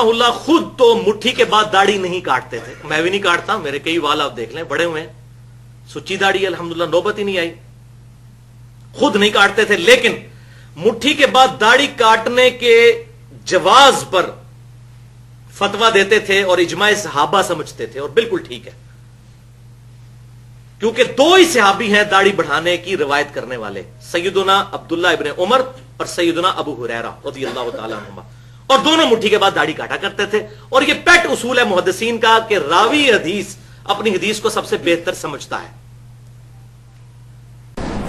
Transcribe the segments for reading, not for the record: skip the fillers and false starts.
اللہ خود تو مٹھی کے بعد داڑھی نہیں کاٹتے تھے. میں بھی نہیں کاٹتا, میرے کئی وال آپ دیکھ لیں بڑے ہوئے ہیں, سچی داڑھی ہے الحمدللہ, نوبت ہی نہیں آئی. خود نہیں کاٹتے تھے, لیکن مٹھی کے بعد داڑھی کاٹنے کے جواز پر فتویٰ دیتے تھے اور اجماع صحابہ سمجھتے تھے, اور بالکل ٹھیک ہے, کیونکہ دو ہی صحابی ہیں داڑھی بڑھانے کی روایت کرنے والے, سیدنا عبداللہ ابن عمر اور سیدنا ابو ہریرہ رضی اللہ تعالیٰ عنہما, اور دونوں مٹھی کے بعد داڑھی کاٹا کرتے تھے. اور یہ پیٹ اصول ہے محدثین کا کہ راوی حدیث اپنی حدیث کو سب سے بہتر سمجھتا ہے.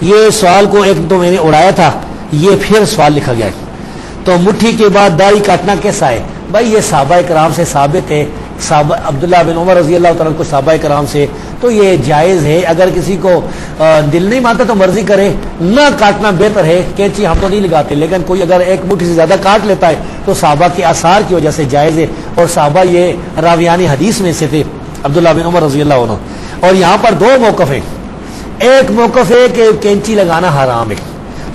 یہ سوال کو ایک تو میں نے اڑایا تھا, یہ پھر سوال لکھا گیا ہے. تو مٹھی کے بعد داڑھی کاٹنا کیسا ہے بھائی؟ یہ صحابہ کرام سے ثابت ہے, صحابہ عبداللہ بن عمر رضی اللہ تعالیٰ کو صحابہ کرام سے, تو یہ جائز ہے. اگر کسی کو دل نہیں مانتا تو مرضی کرے, نہ کاٹنا بہتر ہے. کینچی ہم تو نہیں لگاتے, لیکن کوئی اگر ایک مٹھی سے زیادہ کاٹ لیتا ہے تو صحابہ کے آثار کی وجہ سے جائز ہے, اور صحابہ یہ راویان حدیث میں سے تھے عبداللہ بن عمر رضی اللہ عنہ. اور یہاں پر دو موقف ہیں. ایک موقف ہے کہ کینچی لگانا حرام ہے,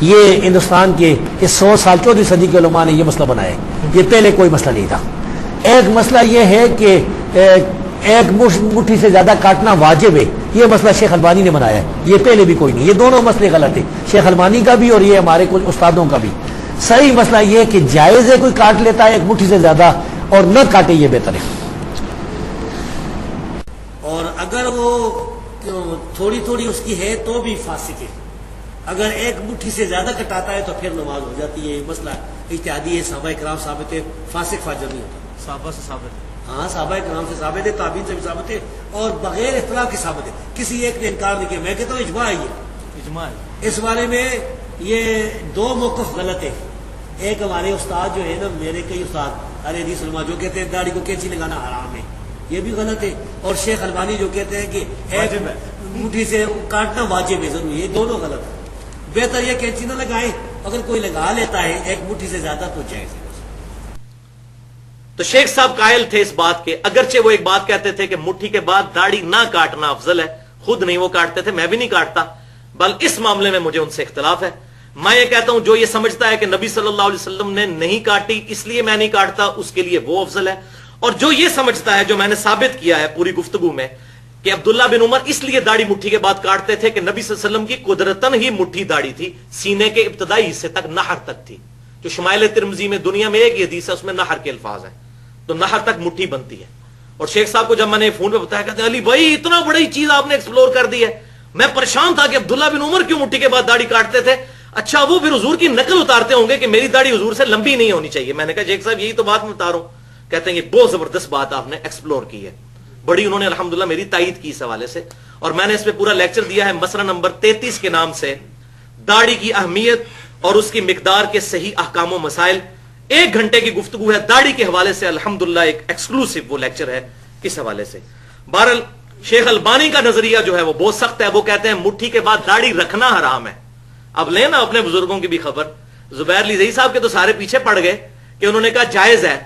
یہ ہندوستان کے اس 100 سال 14ویں صدی کے علماء نے یہ مسئلہ بنایا ہے, یہ پہلے کوئی مسئلہ نہیں تھا. ایک مسئلہ یہ ہے کہ ایک مٹھی سے زیادہ کاٹنا واجب ہے, یہ مسئلہ شیخ البانی نے بنایا ہے, یہ پہلے بھی کوئی نہیں. یہ دونوں مسئلے غلط ہیں, شیخ البانی کا بھی اور یہ ہمارے کچھ استادوں کا بھی. صحیح مسئلہ یہ ہے کہ جائز ہے کوئی کاٹ لیتا ہے ایک مٹھی سے زیادہ, اور نہ کاٹے یہ بہتر ہے. اور اگر وہ تھوڑی تھوڑی اس کی ہے تو بھی فاسق ہے. اگر ایک مٹھی سے زیادہ کٹاتا ہے تو پھر نماز ہو جاتی ہے. یہ مسئلہ اجتہادی ہے, صحابہ کرام ثابت ہے, فاسق فاجر نہیں ہوتا. صحابہ سے ثابت ہے, ہاں صحابہ کرام سے ثابت ہے, تابعین سے بھی ثابت ہے, اور بغیر اختلاف کے ثابت ہے. کسی ایک نے انکار نہیں کیا. میں کہتا ہوں اجماع ہے, یہ اجماع ہے. اس بارے میں یہ دو موقف غلط ہے. ایک ہمارے استاد جو ہے نا, میرے کئی استاد ارے حدیث علماء جو کہتے ہیں داڑھی کو کینچی لگانا حرام ہے, یہ بھی غلط ہے. اور شیخ البانی جو کہتے ہیں کہ ایک مٹھی سے کاٹنا واجب ہے ضروری, یہ دونوں غلط ہے. بہتر یہ کینچی نہ لگائے, اگر کوئی لگا لیتا ہے ایک مٹھی سے زیادہ تو جائز ہے. تو شیخ صاحب قائل تھے اس بات کے, اگرچہ وہ ایک بات کہتے تھے کہ مٹھی کے بعد داڑھی نہ کاٹنا افضل ہے, خود نہیں وہ کاٹتے تھے, میں بھی نہیں کاٹتا, بل اس معاملے میں مجھے ان سے اختلاف ہے. میں یہ کہتا ہوں جو یہ سمجھتا ہے کہ نبی صلی اللہ علیہ وسلم نے نہیں کاٹی اس لیے میں نہیں کاٹتا, اس کے لیے وہ افضل ہے. اور جو یہ سمجھتا ہے, جو میں نے ثابت کیا ہے پوری گفتگو میں, کہ عبداللہ بن عمر اس لیے داڑھی مٹھی کے بعد کاٹتے تھے کہ نبی صلی اللہ علیہ وسلم کی قدرتاً ہی مٹھی داڑھی تھی, سینے کے ابتدائی حصے تک, نحر تک تھی. جو شمائل ترمذی میں دنیا میں ایک ہی حدیث ہے, اس میں نحر کے الفاظ ہیں, تو نحر تک مٹھی بنتی ہے. اور شیخ صاحب کو جب میں نے فون پہ بتایا, کہتے ہیں علی بھائی اتنا بڑی چیز آپ نے ایکسپلور کر دی ہے. میں پریشان تھا کہ عبداللہ بن عمر کیوں مٹھی کے بعد داڑھی کاٹتے تھے. اچھا وہ پھر حضور کی نقل اتارتے ہوں گے کہ میری داڑھی حضور سے لمبی نہیں ہونی چاہیے. میں نے کہا شیخ صاحب یہی تو بات میں بتا رہا ہوں. کہتے ہیں یہ بہت زبردست بات آپ نے ایکسپلور کی ہے, بڑی انہوں نے الحمدللہ میری تائید کی اس حوالے سے. اور میں نے اس پہ پورا لیکچر دیا ہے مسئلہ نمبر 33 کے نام سے, داڑھی کی اہمیت اور اس کی مقدار کے صحیح احکام و مسائل. 1 گھنٹے کی گفتگو ہے داڑھی کے حوالے سے, الحمدللہ ایک ایکسکلوسو وہ لیکچر ہے اس حوالے سے. بہرحال شیخ البانی کا نظریہ جو ہے وہ بہت سخت ہے. وہ کہتے ہیں مٹھی کے بعد داڑھی رکھنا حرام ہے. اب لینا اپنے بزرگوں کی بھی خبر, زبیر لیزئی صاحب کے تو سارے پیچھے پڑ گئے کہ انہوں نے کہا جائز ہے.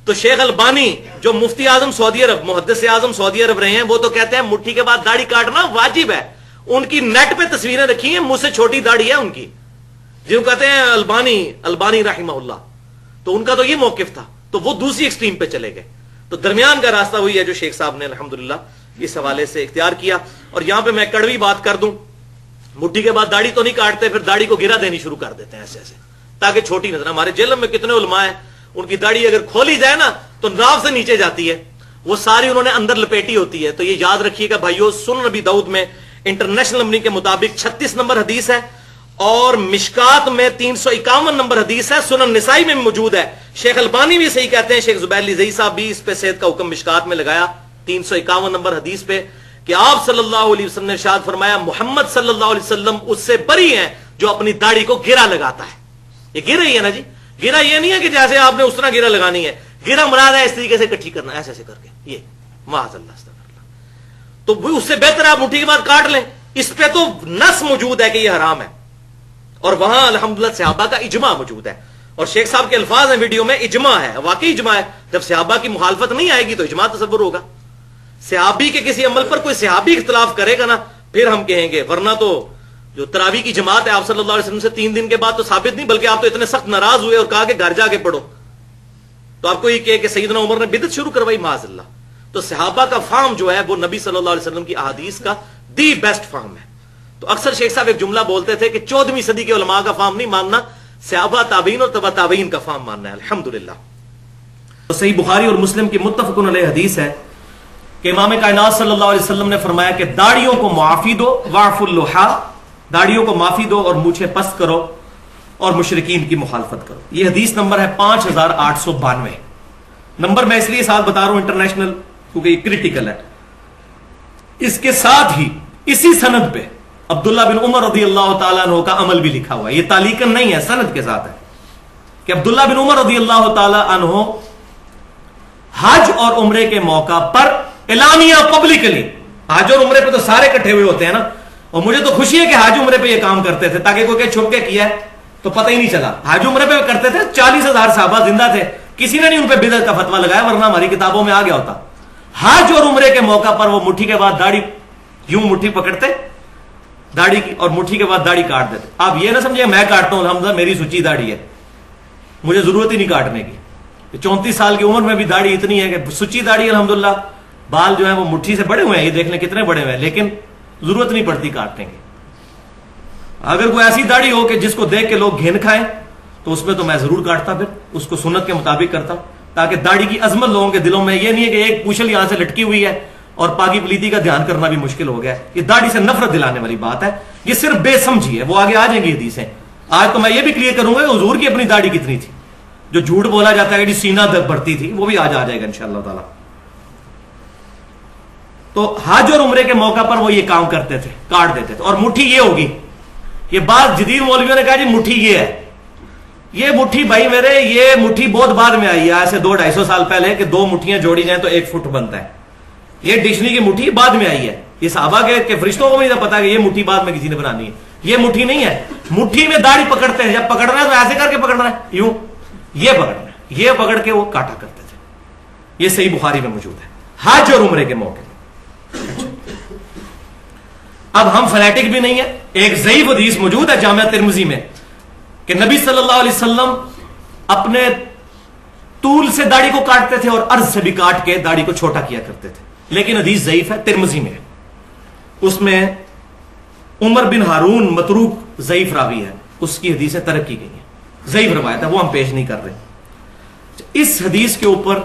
تو شیخ البانی جو مفتی اعظم سعودی عرب, محدث اعظم سعودی عرب رہے ہیں, وہ تو کہتے ہیں مٹھی کے بعد داڑھی کاٹنا واجب ہے. ان کی نیٹ پہ تصویریں رکھی ہیں, مجھ سے چھوٹی داڑھی ہے ان کی, جو کہتے ہیں البانی رحمہ اللہ. تو ان کا تو یہ موقف تھا, تو وہ دوسری ایکسٹریم پہ چلے گئے. تو درمیان کا راستہ وہی ہے جو شیخ صاحب نے الحمدللہ اس حوالے سے اختیار کیا. اور یہاں پہ میں کڑوی بات کر دوں, مٹھی کے بعد داڑھی تو نہیں کاٹتے, پھر داڑھی کو گرا دینی شروع کر دیتے ہیں ایسے ایسے تاکہ چھوٹی نظر. ہمارے جیل میں کتنے علماء ہیں, ان کی داڑھی اگر کھولی جائے نا تو ناف سے نیچے جاتی ہے, وہ ساری انہوں نے اندر لپیٹی ہوتی ہے. تو یہ یاد رکھیے گا بھائیو, سنن نبی داؤد میں انٹرنیشنل نمبر کے مطابق 36 نمبر حدیث ہے, اور مشکات میں 351 نمبر حدیث ہے, سنن نسائی میں موجود ہے. شیخ البانی بھی صحیح کہتے ہیں, شیخ زبیر لیزئی صاحب بھی اس پہ صحت کا حکم مشکات میں لگایا 351 نمبر حدیث پہ, کہ آپ صلی اللہ علیہ وسلم نے ارشاد فرمایا محمد صلی اللہ علیہ وسلم اس سے بری ہیں جو اپنی داڑھی کو گرا لگاتا ہے. یہ گرا ہی ہے نا جی, گرا یہ نہیں ہے کہ جیسے آپ نے اس طرح گرا لگانی ہے, گرا مراد ہے اس طریقے سے کٹھی کرنا, ایسے ایسے کر کے, یہ معاذ اللہ استغفر اللہ. تو اس سے بہتر آپ مٹھی کے بعد کاٹ لیں. اس پہ تو نص موجود ہے کہ یہ حرام ہے, اور وہاں الحمدللہ صحابہ کا اجماع موجود ہے. اور شیخ صاحب کے الفاظ ہیں ویڈیو میں, اجماع ہے, واقعی اجماع ہے. جب صحابہ کی مخالفت نہیں آئے گی تو اجماع تصور ہوگا. صحابی کے کسی عمل پر کوئی صحابی اختلاف کرے گا نا, پھر ہم کہیں گے. ورنہ تو جو تراویح کی جماعت ہے آپ صلی اللہ علیہ وسلم سے 3 دن کے بعد تو ثابت نہیں, بلکہ آپ تو اتنے سخت ناراض ہوئے اور کہا کہ گھر جا کے پڑھو. تو آپ کو یہ کہ سیدنا عمر نے بدعت شروع کروائی معاذ اللہ. تو صحابہ کا فہم جو ہے وہ نبی صلی اللہ علیہ وسلم کی احادیث کا دی بیسٹ فہم ہے. تو اکثر شیخ صاحب ایک جملہ بولتے تھے کہ 14ویں صدی کے علماء کا فہم نہیں ماننا، صحابہ تابعین اور تبع تابعین کا فہم ماننا ہے. الحمدللہ. تو صحیح بخاری اور مسلم کی متفق علیہ حدیث ہے کہ امام کائنات صلی اللہ علیہ وسلم نے فرمایا کہ داڑھیوں کو معافی دو، واعفوا اللحا، داڑھیوں کو معافی دو اور مونچھیں پست کرو اور مشرکین کی مخالفت کرو. یہ حدیث نمبر ہے 5892. نمبر میں اس لیے ساتھ بتا رہا ہوں انٹرنیشنل کیونکہ یہ کریٹیکل ہے. اس کے ساتھ ہی اسی سند پہ عبداللہ بن عمر رضی اللہ تعالیٰ عنہ کا عمل بھی لکھا ہوا ہے. یہ تعلیقاً نہیں ہے، سند کے ساتھ ہے کہ عبداللہ بن عمر رضی اللہ تعالیٰ عنہ حج اور عمرے کے موقع پر اعلانیہ پبلکلی، حج اور عمرے پہ تو سارے اکٹھے ہوئے ہوتے ہیں نا، اور مجھے تو خوشی ہے کہ حج عمرے پہ یہ کام کرتے تھے تاکہ کوئی چھپ کے کیا ہے تو پتہ ہی نہیں چلا. حج عمرے پہ کرتے تھے، 40,000 صحابہ زندہ تھے، کسی نے نہیں ان پہ بدعت کا فتویٰ لگایا ورنہ ہماری کتابوں میں آ گیا ہوتا. حج اور عمرے کے موقع پر وہ مٹھی کے بعد داڑھی یوں مٹھی پکڑتے داڑھی کی اور مٹھی کے بعد داڑھی کاٹ دیتے. آپ یہ نہ سمجھے میں کاٹتا ہوں الحمدللہ میری سچی داڑھی ہے، مجھے ضرورت ہی نہیں کاٹنے کی. 34 سال کی عمر میں بھی داڑھی اتنی ہے کہ سچی داڑھی الحمدللہ. بال جو ہیں وہ مٹھی سے بڑے ہوئے ہیں، یہ دیکھ لیں کتنے بڑے ہوئے ہیں، لیکن ضرورت نہیں پڑتی کاٹنے کی. اگر کوئی ایسی داڑھی ہو کہ جس کو دیکھ کے لوگ گھن کھائیں تو اس میں تو میں ضرور کاٹتا، پھر اس کو سنت کے مطابق کرتا، تاکہ داڑھی کی عظمت لوگوں کے دلوں میں یہ نہیں ہے کہ ایک پوچھل یہاں سے لٹکی ہوئی ہے اور پاکی پلیتی کا دھیان کرنا بھی مشکل ہو گیا ہے. یہ داڑھی سے نفرت دلانے والی بات ہے، یہ صرف بے سمجھی ہے. وہ آگے آ جائیں گی حدیثیں. آج تو میں یہ بھی کلیئر کروں گا کہ حضور کی اپنی داڑھی کتنی تھی. جو جھوٹ بولا جاتا ہے کہ سینہ تک بڑھتی تھی، وہ بھی آج آ جائے گا انشاءاللہ تعالی. تو حج اور عمرے کے موقع پر وہ یہ کام کرتے تھے، کاٹ دیتے تھے. اور مٹھی یہ ہوگی، یہ بات جدید مولویوں نے کہا جی مٹھی یہ ہے. یہ مٹھی بھائی میرے، یہ مٹھی بہت بعد میں آئی ہے، ایسے 200-250 سال پہلے کہ 2 مٹھیاں جوڑی جائیں تو 1 فٹ بنتا ہے. یہ ڈکشنری کی مٹھی بعد میں آئی ہے. یہ صحابہ کے فرشتوں کو بھی نہیں پتا کہ یہ مٹھی بعد میں کسی نے بنانی ہے. یہ مٹھی نہیں ہے. مٹھی میں داڑھی پکڑتے ہیں، جب پکڑنا ہے تو ایسے کر کے پکڑنا ہے، یوں یہ پکڑنا ہے، یہ پکڑ کے وہ کاٹا کرتے تھے. یہ صحیح بخاری میں موجود ہے حج اور عمرے کے موقع. اب ہم فنیٹک بھی نہیں ہیں. ایک ضعیف حدیث موجود ہے جامعہ ترمذی میں کہ نبی صلی اللہ علیہ وسلم اپنے طول سے داڑھی کو کاٹتے تھے اور عرض سے بھی کاٹ کے داڑھی کو چھوٹا کیا کرتے تھے. لیکن حدیث ضعیف ہے، ترمذی میں ہے. اس میں عمر بن ہارون متروک ضعیف راوی ہے، اس کی حدیثیں ترک کی گئی ہیں، ضعیف روایت ہے، وہ ہم پیش نہیں کر رہے. اس حدیث کے اوپر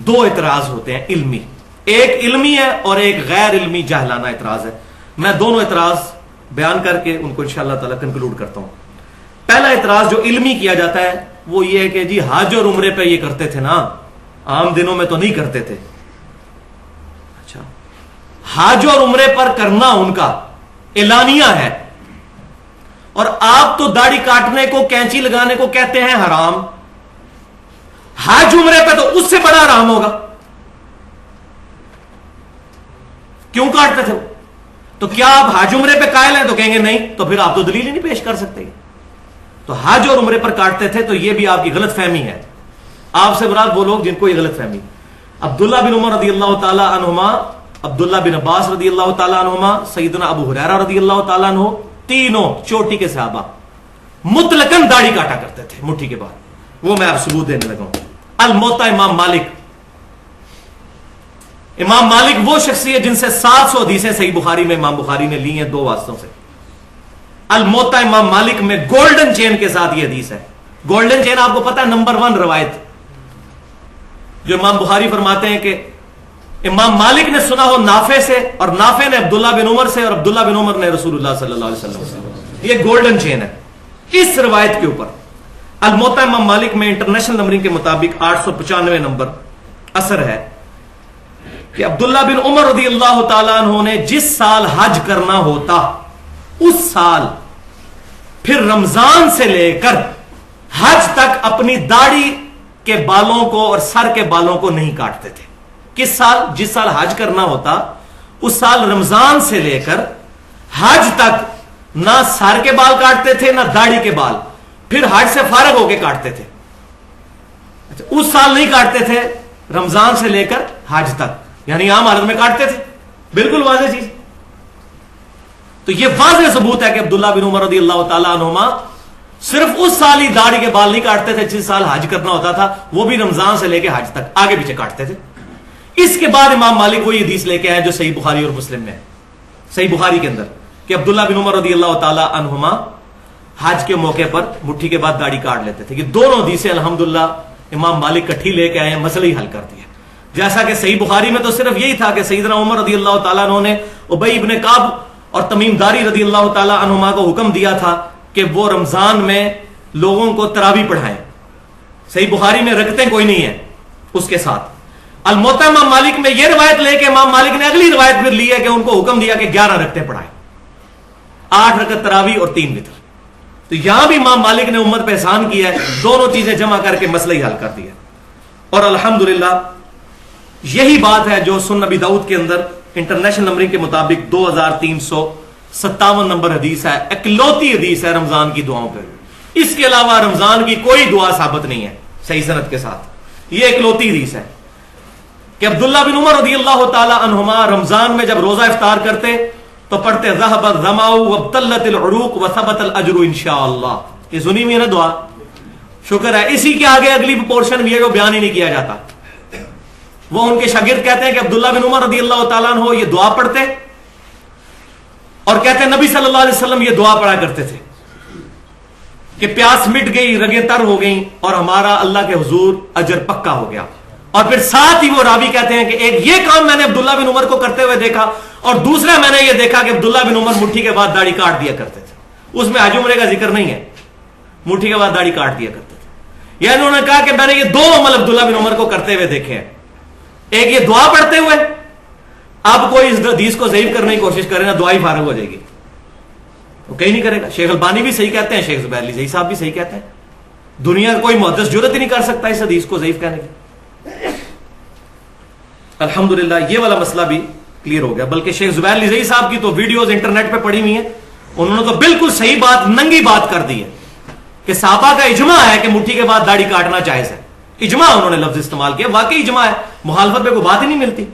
2 اعتراض ہوتے ہیں علمی. ایک علمی ہے اور ایک غیر علمی جاہلانہ اعتراض ہے. میں دونوں اعتراض بیان کر کے ان کو انشاءاللہ تعالی کنکلوڈ کرتا ہوں. پہلا اعتراض جو علمی کیا جاتا ہے وہ یہ ہے کہ جی حج اور عمرے پہ یہ کرتے تھے نا، عام دنوں میں تو نہیں کرتے تھے. اچھا، حج اور عمرے پر کرنا ان کا اعلانیہ ہے، اور آپ تو داڑھی کاٹنے کو، کینچی لگانے کو کہتے ہیں حرام. حج عمرے پہ تو اس سے بڑا حرام ہوگا. کیوں کاٹتے تھے؟ تو کیا آپ حج عمرے پہ قائل ہیں؟ تو کہیں گے نہیں، تو پھر آپ تو دلیل ہی نہیں پیش کر سکتے. تو حج اور عمرے پر کاٹتے تھے تو یہ بھی آپ کی غلط فہمی ہے. آپ سے مراد وہ لوگ جن کو یہ غلط فہمی. عبداللہ بن عمر رضی اللہ تعالی عنہما، عبداللہ بن عباس رضی اللہ تعالی عنہما، سیدنا ابو ہریرہ رضی اللہ تعالی عنہ، تینوں چوٹی کے صحابہ مطلقاً داڑھی کاٹا کرتے تھے مٹھی کے بعد. وہ میں آپ ثبوت دینے لگا ہوں. الموطا امام مالک. امام مالک وہ شخصیت جن سے 700 حدیثیں صحیح بخاری میں امام بخاری نے لی ہیں 2 واسطوں سے. الموطا امام مالک میں گولڈن چین کے ساتھ یہ حدیث ہے. گولڈن چین آپ کو پتا ہے نمبر 1 روایت جو امام بخاری فرماتے ہیں کہ امام مالک نے سنا ہو نافع سے، اور نافع نے عبداللہ بن عمر سے، اور عبداللہ بن عمر نے رسول اللہ صلی اللہ علیہ وسلم سے. یہ گولڈن چین ہے. اس روایت کے اوپر الموطا امام مالک میں انٹرنیشنل نمبرنگ کے مطابق 895 نمبر اثر ہے کہ عبداللہ بن عمر رضی اللہ تعالیٰ عنہ نے جس سال حج کرنا ہوتا اس سال پھر رمضان سے لے کر حج تک اپنی داڑھی کے بالوں کو اور سر کے بالوں کو نہیں کاٹتے تھے. کس سال؟ جس سال حج کرنا ہوتا اس سال رمضان سے لے کر حج تک نہ سر کے بال کاٹتے تھے نہ داڑھی کے بال، پھر حج سے فارغ ہو کے کاٹتے تھے. اچھا، اس سال نہیں کاٹتے تھے، رمضان سے لے کر حج تک، یعنی عام حالت میں کاٹتے تھے. بالکل واضح چیز. تو یہ واضح ثبوت ہے کہ عبداللہ بن عمر رضی اللہ تعالیٰ عنہما صرف اس سال ہی داڑھی کے بال نہیں کاٹتے تھے جس سال حج کرنا ہوتا تھا، وہ بھی رمضان سے لے کے حج تک آگے پیچھے کاٹتے تھے۔ اس کے بعد امام مالک وہی حدیث لے کے آئے جو صحیح بخاری اور مسلم میں ہے، صحیح بخاری کے اندر، کہ عبداللہ بن عمر رضی اللہ تعالی عنہما حج کے موقع پر مٹھی کے بعد داڑھی کاٹ لیتے تھے۔ یہ دونوں حدیثیں الحمدللہ امام مالک کٹھی لے کے آئے ہیں، مسئلہ ہی حل کر دیا۔ جیسا کہ صحیح بخاری میں تو صرف یہی تھا کہ سیدنا عمر رضی اللہ تعالیٰ عنہ نے ابی ابن کعب اور تمیم داری رضی اللہ تعالیٰ عنہما کو حکم دیا تھا کہ وہ رمضان میں لوگوں کو تراویح پڑھائیں۔ صحیح بخاری میں رکھتے کوئی نہیں ہے اس کے ساتھ۔ الموطا امام مالک میں یہ روایت لے کے امام مالک نے اگلی روایت پھر لی ہے کہ ان کو حکم دیا کہ 11 رکعتیں پڑھائیں، 8 رکعت تراویح اور 3 وتر۔ تو یہاں بھی امام مالک نے امت پہ احسان کیا ہے، دونوں چیزیں جمع کر کے مسئلہ ہی حل کر دیا۔ اور الحمدللہ یہی بات ہے جو سنن نبی داؤد کے اندر انٹرنیشنل نمبرنگ کے مطابق 2357 نمبر حدیث ہے، اکلوتی حدیث ہے رمضان کی دعاؤں پہ۔ اس کے علاوہ رمضان کی کوئی دعا ثابت نہیں ہے صحیح سند کے ساتھ، یہ اکلوتی حدیث ہے کہ عبداللہ بن عمر رضی اللہ تعالی عنہما رمضان میں جب روزہ افطار کرتے تو پڑھتے ذهب الظمأ وابتلت العروق وثبت الاجر انشاءاللہ۔ یہ سنی ہوئی ہے نا دعا، شکر ہے۔ اسی کے آگے اگلی پورشن بھی ہے جو بیان ہی نہیں کیا جاتا۔ وہ ان کے شاگرد کہتے ہیں کہ عبداللہ بن عمر رضی اللہ تعالیٰ عنہ یہ دعا پڑھتے اور کہتے ہیں نبی صلی اللہ علیہ وسلم یہ دعا پڑھا کرتے تھے کہ پیاس مٹ گئی، رگیں تر ہو گئیں اور ہمارا اللہ کے حضور اجر پکا ہو گیا۔ اور پھر ساتھ ہی وہ راوی کہتے ہیں کہ ایک یہ کام میں نے عبداللہ بن عمر کو کرتے ہوئے دیکھا اور دوسرا میں نے یہ دیکھا کہ عبداللہ بن عمر مٹھی کے بعد داڑھی کاٹ دیا کرتے تھے۔ اس میں حج عمرے کا ذکر نہیں ہے، مٹھی کے بعد داڑھی کاٹ دیا کرتے تھے۔ یعنی انہوں نے کہا کہ میں نے یہ دو عمل عبداللہ بن عمر کو کرتے ہوئے دیکھے ہیں، ایک یہ دعا پڑھتے ہوئے، اب کوئی اس حدیث کو ضعیف کرنے کی کوشش کرے نا دعا ہی فارغ ہو جائے گی، وہ کہیں نہیں کرے گا۔ شیخ البانی بھی صحیح کہتے ہیں، شیخ زبیر علی زئی صاحب بھی صحیح کہتے ہیں، دنیا کا کوئی محدث جرات ہی نہیں کر سکتا اس حدیث کو ضعیف کہنے کی۔ الحمدللہ یہ والا مسئلہ بھی کلیئر ہو گیا۔ بلکہ شیخ زبیر علی زئی صاحب کی تو ویڈیوز انٹرنیٹ پہ پڑی ہوئی ہیں، انہوں نے تو بالکل صحیح بات، ننگی بات کر دی ہے کہ صحابہ کا اجماع ہے کہ مٹھی کے بعد داڑھی کاٹنا جائز ہے۔ اجماع انہوں نے لفظ استعمال کیا، واقعی اجماع ہے، مخالفت پہ کوئی بات ہی نہیں ملتی۔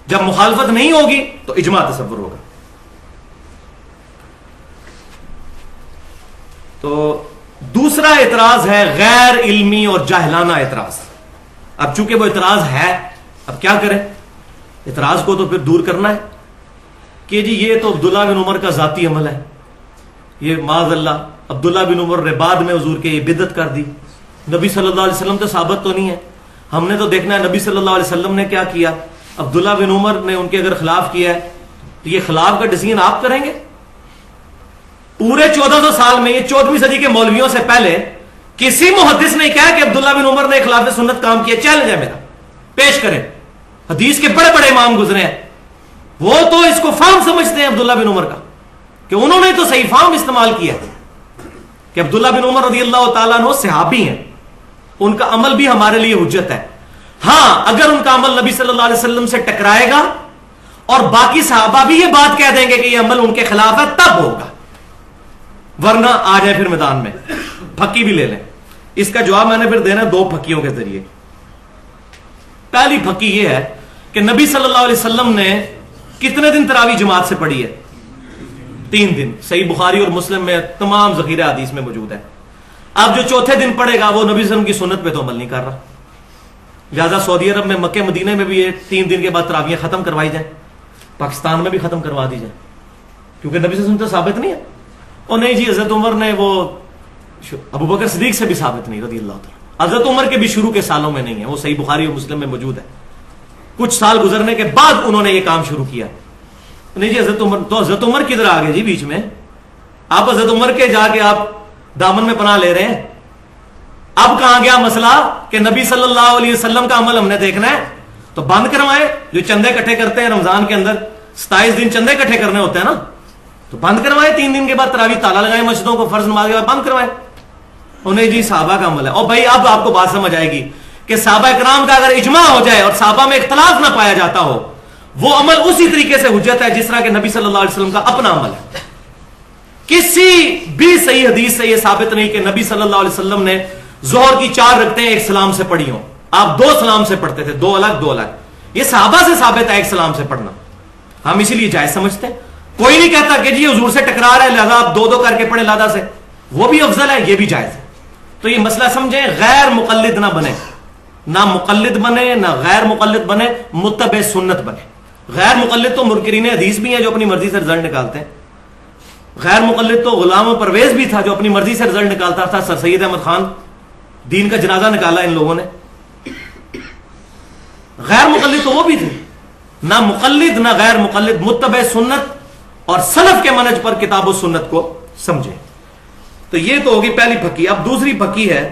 جب مخالفت نہیں ہوگی تو اجماع تصور ہوگا۔ تو دوسرا اعتراض ہے غیر علمی اور جاہلانہ اعتراض۔ اب چونکہ وہ اعتراض ہے، اب کیا کریں؟ اعتراض کو تو پھر دور کرنا ہے کہ جی یہ تو عبداللہ بن عمر کا ذاتی عمل ہے، یہ معاذ اللہ عبداللہ بن عمر نے بعد میں حضور کے یہ بدعت کر دی، نبی صلی اللہ علیہ وسلم تو ثابت تو نہیں ہے۔ ہم نے تو دیکھنا ہے نبی صلی اللہ علیہ وسلم نے کیا کیا، عبداللہ بن عمر نے ان کے اگر خلاف کیا ہے تو یہ خلاف کا ڈیسیژن آپ کریں گے؟ پورے 1400 سال میں، یہ 14ویں صدی کے مولویوں سے پہلے کسی محدث نے کہا کہ عبداللہ بن عمر نے خلاف سنت کام کیا؟ چیلنج ہے میرا، پیش کریں۔ حدیث کے بڑے بڑے امام گزرے ہیں، وہ تو اس کو فہم سمجھتے ہیں عبداللہ بن عمر کا، کہ انہوں نے تو صحیح فہم استعمال کیا کہ عبداللہ بن عمر رضی اللہ تعالیٰ عنہ صحابی ہیں، ان کا عمل بھی ہمارے لیے حجت ہے۔ ہاں اگر ان کا عمل نبی صلی اللہ علیہ وسلم سے ٹکرائے گا اور باقی صحابہ بھی یہ بات کہہ دیں گے کہ یہ عمل ان کے خلاف ہے تب ہوگا، ورنہ آ جائے پھر میدان میں پھکی بھی لے لیں۔ اس کا جواب میں نے پھر دینا دو پھکیوں کے ذریعے۔ پہلی پھکی یہ ہے کہ نبی صلی اللہ علیہ وسلم نے کتنے دن تراویح جماعت سے پڑھی ہے؟ 3 دن، صحیح بخاری اور مسلم میں تمام ذخیرہ حدیث میں موجود ہے۔ اب جو چوتھے دن پڑھے گا وہ نبی صلی اللہ علیہ وسلم کی سنت پہ تو عمل نہیں کر رہا، لہٰذا سعودی عرب میں، مکہ مدینہ میں بھی یہ 3 دن کے بعد تراویحیں ختم کروائی جائیں، پاکستان میں بھی ختم کروا دی جائیں، کیونکہ نبی صلی اللہ علیہ وسلم تو ثابت نہیں ہے۔ اور نہیں جی حضرت عمر نے، وہ ابو بکر صدیق سے بھی ثابت نہیں رضی اللہ تعالیٰ، حضرت عمر کے بھی شروع کے سالوں میں نہیں ہے، وہ صحیح بخاری اور مسلم میں موجود ہے، کچھ سال گزرنے کے بعد انہوں نے یہ کام شروع کیا۔ نہیں جی حضرت عمر، تو حضرت عمر کدھر آ گئے جی بیچ میں؟ آپ حضرت عمر کے جا کے آپ دامن میں پناہ لے رہے ہیں۔ اب کہاں گیا مسئلہ کہ نبی صلی اللہ علیہ وسلم کا عمل ہم نے دیکھنا ہے تو بند کروائیں۔ جو چندے اکٹھے کرتے ہیں رمضان کے اندر 27 دن چندے اکٹھے کرنے ہوتے ہیں نا، تو بند کروائیں، 3 دن کے بعد تراویح تالا لگائیں مسجدوں کو، فرض نماز کے بعد بند کروائیں۔ انہیں جی صحابہ کا عمل ہے۔ اور بھائی اب آپ کو بات سمجھ آئے گی کہ صحابہ کرام کا اگر اجماع ہو جائے اور صحابہ میں اختلاف نہ پایا جاتا ہو، وہ عمل اسی طریقے سے حجت ہے جس طرح کہ نبی صلی اللہ علیہ وسلم کا اپنا عمل ہے۔ کسی بھی صحیح حدیث سے یہ ثابت نہیں کہ نبی صلی اللہ علیہ وسلم نے ظہر کی 4 رکعتیں ایک سلام سے پڑھی ہوں، آپ 2 سلام سے پڑھتے تھے، 2 الگ 2 الگ۔ یہ صحابہ سے ثابت ہے ایک سلام سے پڑھنا، ہم اسی لیے جائز سمجھتے ہیں۔ کوئی نہیں کہتا کہ جی حضور سے ٹکرا رہا ہے لہذا آپ 2 کر کے پڑھیں لادہ سے، وہ بھی افضل ہے، یہ بھی جائز ہے. تو یہ مسئلہ سمجھیں، غیر مقلد نہ بنے، نہ مقلد بنے نہ غیر مقلد بنے، متبع سنت بنے. غیر مقلد تو منکرین حدیث بھی ہیں جو اپنی مرضی سے رزلٹ نکالتے ہیں. غیر مقلد تو غلام پرویز بھی تھا جو اپنی مرضی سے رزلٹ نکالتا تھا. سر سید احمد خان دین کا جنازہ نکالا ان لوگوں نے. غیر مقلد تو وہ بھی تھے. نہ مقلد نہ غیر مقلد، متبع سنت اور سلف کے منہج پر کتاب و سنت کو سمجھے. تو یہ تو ہوگی پہلی پھکی. اب دوسری پھکی ہے،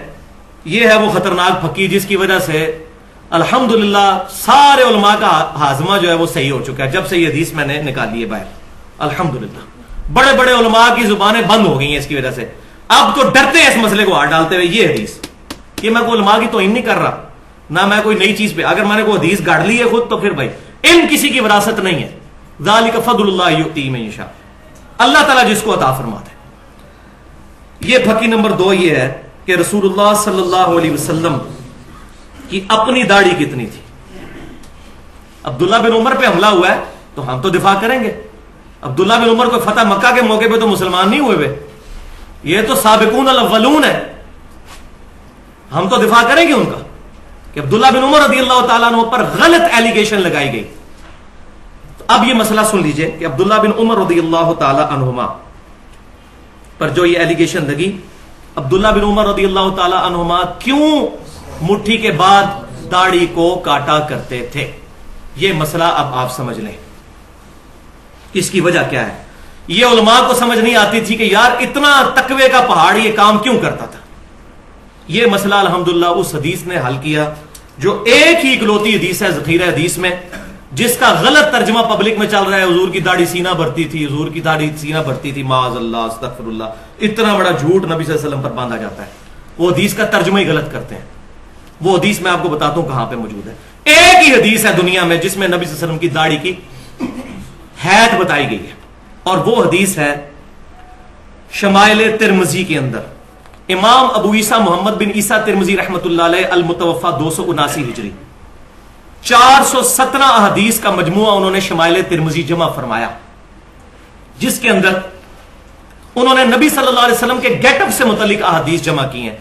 یہ ہے وہ خطرناک پھکی جس کی وجہ سے الحمدللہ سارے علماء کا ہاضمہ جو ہے وہ صحیح ہو چکا ہے جب سے یہ حدیث میں نے نکالی ہے باہر. الحمدللہ بڑے بڑے علماء کی زبانیں بند ہو گئی ہیں اس کی وجہ سے. اب تو ڈرتے ہیں اس مسئلے کو ہاتھ ڈالتے ہوئے. یہ حدیث، یہ میں کوئی علماء کی توہین نہیں کر رہا، نہ میں کوئی نئی چیز پہ، اگر میں نے کوئی حدیث گاڑ لی ہے خود تو پھر بھائی علم کسی کی وراثت نہیں ہے. ذالک فضل اللہ یؤتی من یشاء، اللہ تعالیٰ جس کو عطا فرماتا ہے. یہ پھکی نمبر 2 یہ ہے کہ رسول اللہ صلی اللہ علیہ وسلم کی اپنی داڑھی کتنی تھی. عبداللہ بن عمر پہ حملہ ہوا ہے تو ہم تو دفاع کریں گے. عبداللہ بن عمر کو فتح مکہ کے موقع پہ تو مسلمان نہیں ہوئے، یہ تو سابقون الاولون ہے، ہم تو دفاع کریں گے ان کا کہ عبداللہ بن عمر رضی اللہ تعالیٰ عنہ پر غلط ایلیگیشن لگائی گئی. تو اب یہ مسئلہ سن لیجئے کہ عبداللہ بن عمر رضی اللہ تعالیٰ عنہما پر جو یہ ایلیگیشن لگی، عبداللہ بن عمر رضی اللہ تعالیٰ عنہما کیوں مٹھی کے بعد داڑھی کو کاٹا کرتے تھے، یہ مسئلہ اب آپ سمجھ لیں اس کی وجہ کیا ہے. یہ علماء کو سمجھ نہیں آتی تھی کہ یار اتنا تقوی کا پہاڑ یہ کام کیوں کرتا تھا. یہ مسئلہ الحمدللہ اس حدیث نے حل کیا جو ایک ہی اکلوتی حدیث ہے ذخیرہ حدیث میں، جس کا غلط ترجمہ پبلک میں چل رہا ہے. حضور کی داڑھی سینہ بھرتی تھی، حضور کی داڑھی سینہ بھرتی تھی، معاذ اللہ استغفر اللہ. اتنا بڑا جھوٹ نبی صلی اللہ علیہ وسلم پر باندھا جاتا ہے. وہ حدیث کا ترجمہ ہی غلط کرتے ہیں. وہ حدیث میں آپ کو بتاتا ہوں کہاں پہ موجود ہے. ایک ہی حدیث ہے دنیا میں جس میں نبی صلی اللہ علیہ وسلم کی داڑھی کی حید بتائی گئی ہے، اور وہ حدیث ہے شمائل ترمذی کے اندر. امام ابو عیسیٰ محمد بن عیسیٰ ترمذی رحمۃ اللہ علیہ المتوفى 279 ہجری، 417 احادیث کا مجموعہ انہوں نے شمائل ترمذی جمع فرمایا، جس کے اندر انہوں نے نبی صلی اللہ علیہ وسلم کے گیٹ اپ سے متعلق احادیث جمع کی ہیں.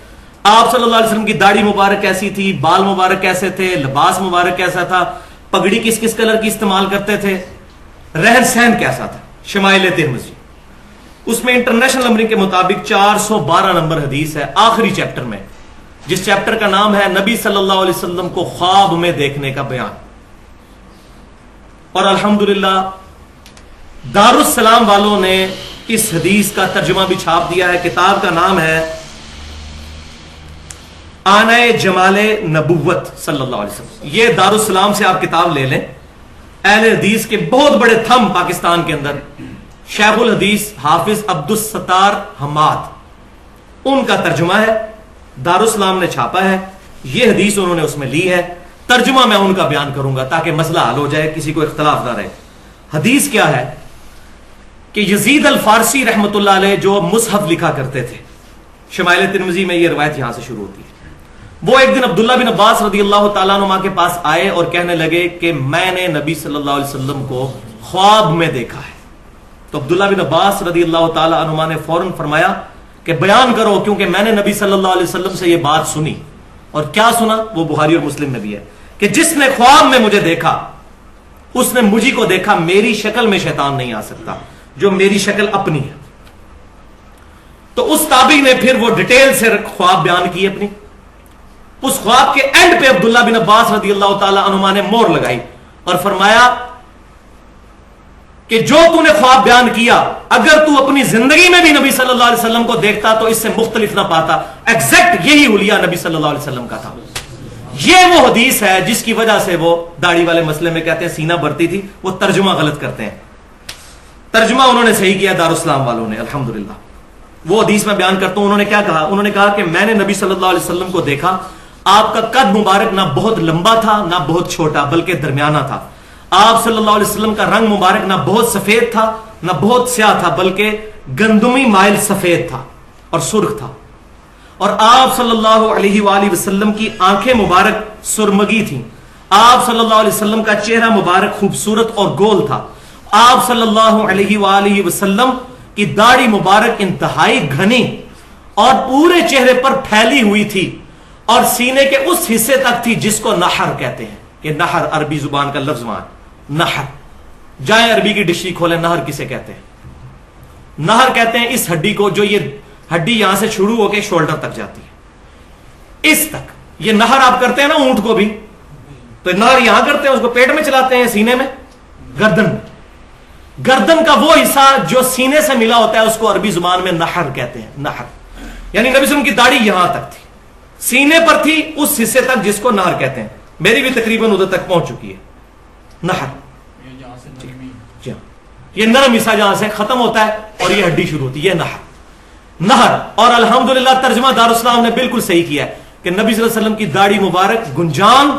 آپ صلی اللہ علیہ وسلم کی داڑھی مبارک کیسی تھی، بال مبارک کیسے تھے، لباس مبارک کیسا تھا، پگڑی کس کس کلر کی استعمال کرتے تھے، رہن سہن کیسا تھا. شمائل ترمذی اس میں انٹرنیشنل نمبرنگ کے مطابق 412 نمبر حدیث ہے، آخری چیپٹر میں، جس چیپٹر کا نام ہے نبی صلی اللہ علیہ وسلم کو خواب میں دیکھنے کا بیان. اور الحمدللہ دارالسلام والوں نے اس حدیث کا ترجمہ بھی چھاپ دیا ہے. کتاب کا نام ہے آنہ جمال نبوت صلی اللہ علیہ وسلم. یہ دارالسلام سے آپ کتاب لے لیں. اہل حدیث کے بہت بڑے تھم پاکستان کے اندر، شیخ الحدیث حافظ عبدالستار حماد، ان کا ترجمہ ہے، دارالسلام نے چھاپا ہے. یہ حدیث انہوں نے اس میں لی ہے. ترجمہ میں ان کا بیان کروں گا تاکہ مسئلہ حل ہو جائے، کسی کو اختلاف نہ رہے. حدیث کیا ہے کہ یزید الفارسی رحمت اللہ علیہ جو مصحف لکھا کرتے تھے، شمائل ترمذی میں یہ روایت یہاں سے شروع ہوتی ہے. وہ ایک دن عبداللہ بن عباس رضی اللہ تعالیٰ عنہ کے پاس آئے اور کہنے لگے کہ میں نے نبی صلی اللہ علیہ وسلم کو خواب میں دیکھا ہے. تو عبداللہ بن عباس رضی اللہ تعالیٰ عنہ نے فوراً فرمایا کہ بیان کرو، کیونکہ میں نے نبی صلی اللہ علیہ وسلم سے یہ بات سنی. اور کیا سنا؟ وہ بخاری اور مسلم میں بھی ہے کہ جس نے خواب میں مجھے دیکھا اس نے مجھے کو دیکھا. میری شکل میں شیطان نہیں آ سکتا جو میری شکل اپنی ہے. تو اس تابعی نے پھر وہ ڈیٹیل سے خواب بیان کی اپنی. اس خواب کے اینڈ پہ عبداللہ بن عباس رضی اللہ تعالیٰ عنہما نے مور لگائی اور فرمایا کہ جو تو نے خواب بیان کیا اگر تو اپنی زندگی میں بھی نبی صلی اللہ علیہ وسلم کو دیکھتا تو اس سے مختلف نہ پاتا. ایگزیکٹ یہی حلیہ نبی صلی اللہ علیہ وسلم کا تھا. یہ وہ حدیث ہے جس کی وجہ سے وہ داڑھی والے مسئلے میں کہتے ہیں سینہ بھرتی تھی. وہ ترجمہ غلط کرتے ہیں. ترجمہ انہوں نے صحیح کیا دارالسلام والوں نے الحمدللہ. وہ حدیث میں بیان کرتا ہوں. انہوں نے کیا کہا؟ انہوں نے کہا کہ میں نے نبی صلی اللہ علیہ وسلم کو دیکھا. آپ کا قد مبارک نہ بہت لمبا تھا نہ بہت چھوٹا بلکہ درمیانہ تھا. آپ صلی اللہ علیہ وسلم کا رنگ مبارک نہ بہت سفید تھا نہ بہت سیاہ تھا بلکہ گندمی مائل سفید تھا اور سرخ تھا. اور آپ صلی اللہ علیہ وآلہ وسلم کی آنکھیں مبارک سرمگی تھیں. آپ صلی اللہ علیہ وسلم کا چہرہ مبارک خوبصورت اور گول تھا. آپ صلی اللہ علیہ وآلہ وسلم کی داڑھی مبارک انتہائی گھنی اور پورے چہرے پر پھیلی ہوئی تھی اور سینے کے اس حصے تک تھی جس کو نحر کہتے ہیں. کہ نحر عربی زبان کا لفظ وہاں نحر. جائیں عربی کی ڈکشنری کھولیں, نہر کسے کہتے ہیں؟ نہر کہتے ہیں اس ہڈی کو جو یہ ہڈی یہاں سے شروع ہو کے شولڈر تک جاتی ہے, اس تک. یہ نہر آپ کرتے ہیں نا اونٹ کو بھی, تو نہر یہاں کرتے ہیں, اس کو پیٹ میں چلاتے ہیں, سینے میں, گردن میں. گردن کا وہ حصہ جو سینے سے ملا ہوتا ہے اس کو عربی زبان میں نہر کہتے ہیں. نہر یعنی نبی صلی اللہ علیہ وسلم کی داڑھی یہاں تک تھی, سینے پر تھی, اس حصے تک جس کو نہر کہتے ہیں. میری بھی تقریباً ادھر تک پہنچ چکی ہے نہر. یہ نرم حصہ جہاں سے ختم ہوتا ہے اور یہ ہڈی شروع ہوتی ہے, یہ نہر. نہر. اور الحمدللہ ترجمہ دارالاسلام نے بالکل صحیح کیا ہے کہ نبی صلی اللہ علیہ وسلم کی داڑھی مبارک گنجان,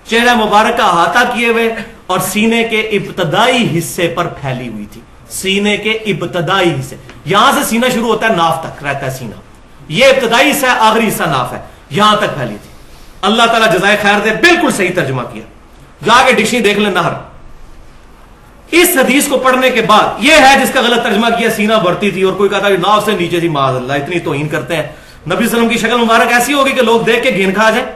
چہرہ مبارک کا احاطہ کیے ہوئے اور سینے کے ابتدائی حصے پر پھیلی ہوئی تھی. سینے کے ابتدائی حصے, یہاں سے سینہ شروع ہوتا ہے, ناف تک رہتا ہے سینہ, یہ ابتدائی حصہ ہے, آخری حصہ ناف ہے, یہاں تک پھیلی تھی. اللہ تعالیٰ جزائے خیر دے, بالکل صحیح ترجمہ کیا. جا کے ڈکشنری دیکھ لیں نہر. اس حدیث کو پڑھنے کے بعد یہ ہے جس کا غلط ترجمہ کیا سینہ بڑھتی تھی, اور کوئی کہتا ہے ناف سے نیچے تھی. معاذ اللہ, اتنی توہین کرتے ہیں. نبی صلی اللہ علیہ وسلم کی شکل مبارک ایسی ہوگی کہ لوگ دیکھ کے گھین کھا جائیں.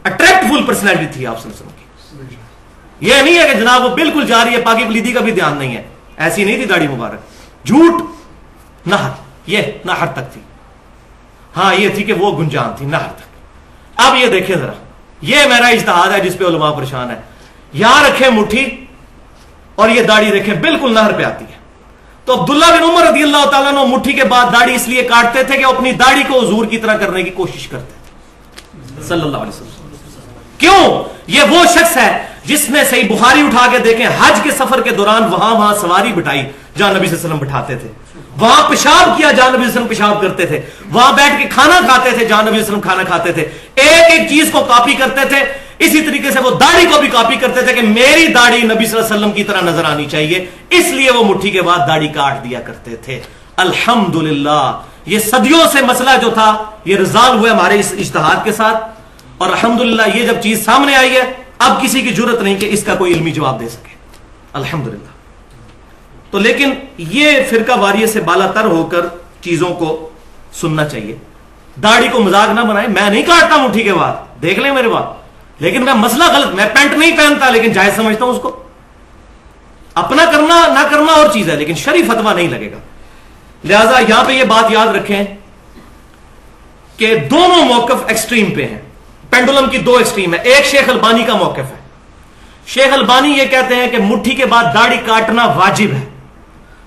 اٹریکٹفل پرسنالٹی تھی آپ صلی اللہ علیہ وسلم کی. یہ نہیں ہے کہ جناب وہ بالکل جا رہی ہے, پاکی پلیدی کا بھی دھیان نہیں ہے, ایسی نہیں تھی داڑھی مبارک. جھوٹ. نہر, یہ نہر تک تھی. ہاں یہ تھی کہ وہ گنجان تھی نہر تک. اب یہ دیکھیں ذرا, یہ میرا اجتہاد ہے جس پہ علماء پریشان ہے. یہاں رکھیں مٹھی اور یہ داڑھی دیکھیں بالکل نہر پہ آتی ہے. تو عبداللہ بن عمر رضی اللہ تعالیٰ عنہ مٹھی کے بعد داڑھی اس لیے کاٹتے تھے کہ اپنی داڑھی کو حضور کی طرح کرنے کی کوشش کرتے تھے صلی اللہ علیہ وسلم. کیوں؟ یہ وہ شخص ہے جس نے صحیح بخاری اٹھا کے دیکھیں, حج کے سفر کے دوران وہاں سواری بٹھائی جہاں نبی صلی اللہ علیہ وسلم بٹھاتے تھے, وہاں پیشاب کیا جہاں نبی صلی اللہ علیہ وسلم پیشاب کرتے تھے, وہاں بیٹھ کے کھانا کھاتے تھے جہاں نبی صلی اللہ علیہ وسلم کھانا کھاتے تھے. ایک ایک چیز کو کاپی کرتے تھے. اسی طریقے سے وہ داڑھی کو بھی کاپی کرتے تھے کہ میری داڑھی نبی صلی اللہ علیہ وسلم کی طرح نظر آنی چاہیے, اس لیے وہ مٹھی کے بعد داڑھی کاٹ دیا کرتے تھے. الحمدللہ یہ صدیوں سے مسئلہ جو تھا یہ ریزالو ہوا ہمارے اس اجتہاد کے ساتھ, اور الحمدللہ یہ جب چیز سامنے آئی ہے اب کسی کی جرت نہیں کہ اس کا کوئی علمی جواب دے سکے. الحمدللہ. تو لیکن یہ فرقہ واریت سے بالا تر ہو کر چیزوں کو سننا چاہیے. داڑھی کو مذاق نہ بنائیں. میں نہیں کاٹتا مٹھی کے بعد, دیکھ لیں میرے بات, لیکن میں مسئلہ غلط, میں پینٹ نہیں پہنتا لیکن جائز سمجھتا ہوں اس کو. اپنا کرنا نہ کرنا اور چیز ہے, لیکن شرعی فتویٰ نہیں لگے گا. لہذا یہاں پہ یہ بات یاد رکھیں کہ دونوں موقف ایکسٹریم پہ ہیں. پینڈولم کی دو ایکسٹریم ہے. ایک شیخ البانی کا موقف ہے. شیخ البانی یہ کہتے ہیں کہ مٹھی کے بعد داڑھی کاٹنا واجب ہے,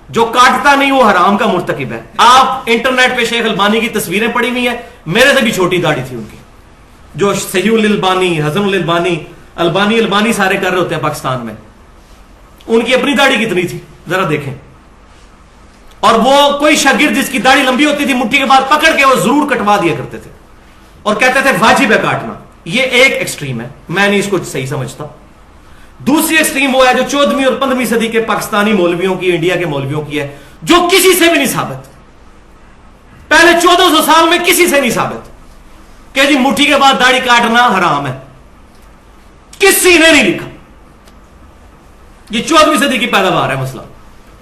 جو کاٹتا نہیں وہ حرام کا مرتکب ہے. آپ انٹرنیٹ پہ شیخ البانی کی تصویریں پڑی ہوئی ہیں, میرے سے بھی چھوٹی داڑھی تھی ان کی. جو صحیح الالبانی, حسن الالبانی, البانی سارے کر رہے ہوتے ہیں پاکستان میں, ان کی اپنی داڑھی کتنی تھی ذرا دیکھیں. اور وہ کوئی شاگرد جس کی داڑھی لمبی ہوتی تھی مٹھی کے بعد پکڑ کے وہ ضرور کٹوا دیا کرتے تھے اور کہتے تھے واجب ہے کاٹنا. یہ ایک ایکسٹریم ہے, میں نہیں اس کو صحیح سمجھتا. دوسری ایکسٹریم وہ ہے جو 14ویں اور 15ویں صدی کے پاکستانی مولویوں کی, انڈیا کے مولویوں کی ہے, جو کسی سے بھی نہیں ثابت, پہلے 1400 سال میں کسی سے نہیں ثابت کہ جی مٹھی کے بعد داڑھی کاٹنا حرام ہے. کسی نے نہیں لکھا. یہ 14ویں صدی کی پیداوار ہے مسئلہ.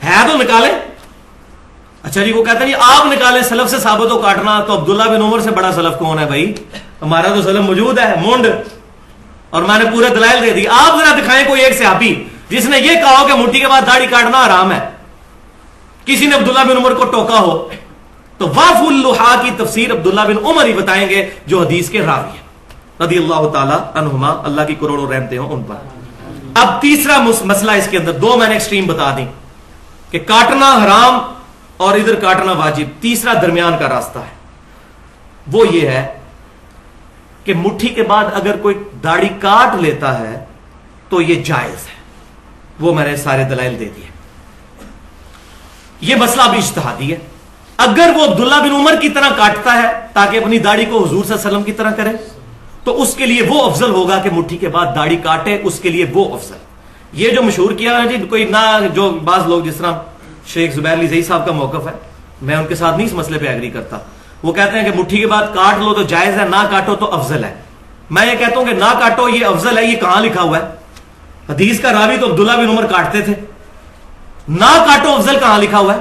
ہے تو نکالیں. اچھا جی وہ کہتے ہیں جی آپ نکالیں سلف سے ثابت ہو کاٹنا, تو عبداللہ بن عمر سے بڑا سلف کون ہے بھائی؟ ہمارا تو سلف موجود ہے مونڈ, اور میں نے پورے دلائل دے دی. آپ ذرا دکھائیں کوئی ایک صحابی جس نے یہ کہا ہو کہ مٹھی کے بعد داڑھی کاٹنا حرام ہے. کسی نے عبداللہ بن عمر کو ٹوکا ہو تو واف اللحا کی تفسیر عبداللہ بن عمر ہی بتائیں گے جو حدیث کے راوی ہیں رضی اللہ تعالی عنہما, اللہ کی کروڑوں رحمتیں ہوں ان پر. اب تیسرا مسئلہ اس کے اندر, دو میں نے ایکسٹریم بتا دی کہ کاٹنا حرام اور ادھر کاٹنا واجب. تیسرا درمیان کا راستہ ہے, وہ یہ ہے کہ مٹھی کے بعد اگر کوئی داڑھی کاٹ لیتا ہے تو یہ جائز ہے. وہ میں نے سارے دلائل دے دیے. یہ مسئلہ بھی اجتہادی ہے. اگر وہ عبداللہ بن عمر کی طرح کاٹتا ہے تاکہ اپنی داڑھی کو حضور صلی اللہ علیہ وسلم کی طرح کرے تو اس کے لیے وہ افضل ہوگا کہ مٹھی کے بعد داڑھی کاٹے, اس کے لیے وہ افضل. یہ جو مشہور کیا ہے جی کوئی نہ, جو بعض لوگ جس طرح شیخ زبیر علی زئی صاحب کا موقف ہے, میں ان کے ساتھ نہیں اس مسئلے پہ ایگری کرتا. وہ کہتے ہیں کہ مٹھی کے بعد کاٹ لو تو جائز ہے, نہ کاٹو تو افضل ہے. میں یہ کہتا ہوں کہ نہ کاٹو یہ افضل ہے. یہ کہاں لکھا ہوا ہے؟ حدیث کا راوی تو عبداللہ بن عمر کاٹتے تھے. نہ کاٹو افضل کہاں لکھا ہوا ہے؟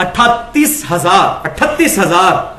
38,000